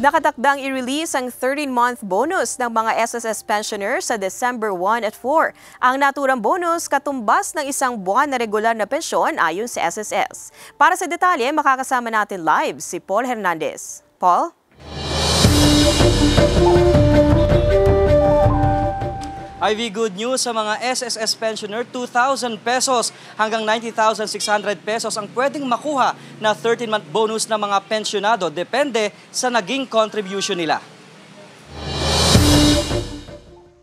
Nakatakdang i-release ang 13-month bonus ng mga SSS pensioners sa December 1 at 4. Ang naturang bonus katumbas ng isang buwan na regular na pensyon ayon sa SSS. Para sa detalye, makakasama natin live si Paul Hernandez. Paul? Ivy, good news sa mga SSS pensioner, 2,000 pesos hanggang 90,600 pesos ang pwedeng makuha na 13-month bonus ng mga pensyonado. Depende sa naging contribution nila.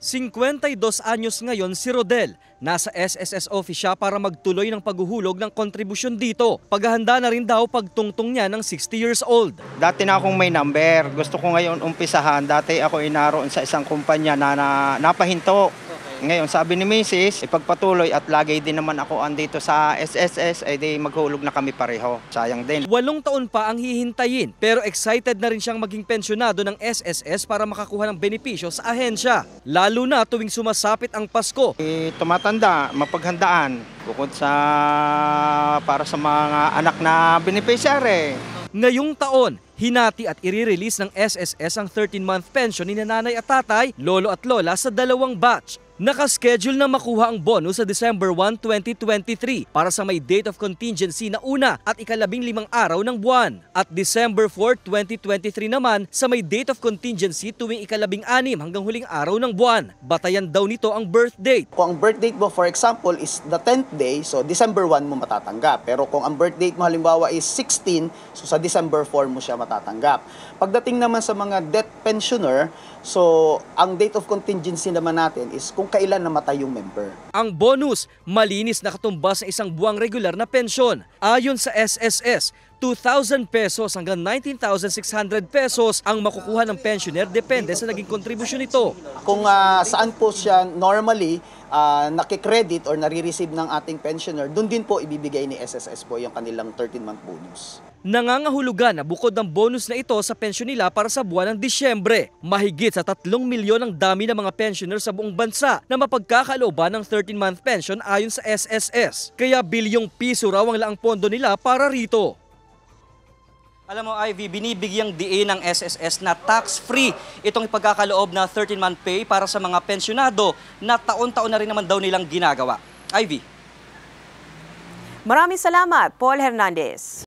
52 anyos ngayon si Rodel. Nasa SSS office siya para magtuloy ng paghuhulog ng kontribusyon dito. Paghahanda na rin daw pagtungtong niya ng 60 years old. Dati na akong may number. Gusto ko ngayon umpisahan. Dati ako inaroon sa isang kumpanya na napahinto. Ngayon, sabi ni Mrs., ipagpatuloy at lagi din naman ako andito sa SSS, ay di maghulog na kami pareho. Sayang din. 8 taon pa ang hihintayin, pero excited na rin siyang maging pensyonado ng SSS para makakuha ng benepisyo sa ahensya. Lalo na tuwing sumasapit ang Pasko. Tumatanda, mapaghandaan, bukod sa para sa mga anak na beneficiary. Ngayong taon, hinati at i-release ng SSS ang 13-month pension ni nanay at tatay, lolo at lola sa 2 batch. Nakaschedule na makuha ang bonus sa December 1, 2023 para sa may date of contingency na una at ika-15 araw ng buwan. At December 4, 2023 naman sa may date of contingency tuwing ika-16 hanggang huling araw ng buwan. Batayan daw nito ang birth date. Kung ang birth date mo, for example, is the 10th day, so December 1 mo matatanggap. Pero kung ang birth date mo halimbawa is 16, so sa December 4 mo siya matatanggap. Pagdating naman sa mga death pensioner, so ang date of contingency naman natin is kung kailan namatay yung member. Ang bonus, malinis na katumbas ng isang buwang regular na pensyon. Ayon sa SSS, 2,000 pesos hanggang 19,600 pesos ang makukuha ng pensioner depende sa naging kontribusyon nito. Kung saan po siya normally nakikredit or nare-receive ng ating pensioner, doon din po ibibigay ni SSS po yung kanilang 13-month bonus. Nangangahulugan na bukod ng bonus na ito sa pensyon nila para sa buwan ng Disyembre. Mahigit sa 3 milyon ang dami ng mga pensioner sa buong bansa na mapagkakalooban ng 13-month pension ayon sa SSS. Kaya bilyong piso raw ang laang pondo nila para rito. Alam mo, Ivy, binibigyang diin ng SSS na tax-free itong ipagkakaloob na 13-month pay para sa mga pensyonado na taon-taon na rin naman daw nilang ginagawa. Ivy. Maraming salamat, Paul Hernandez.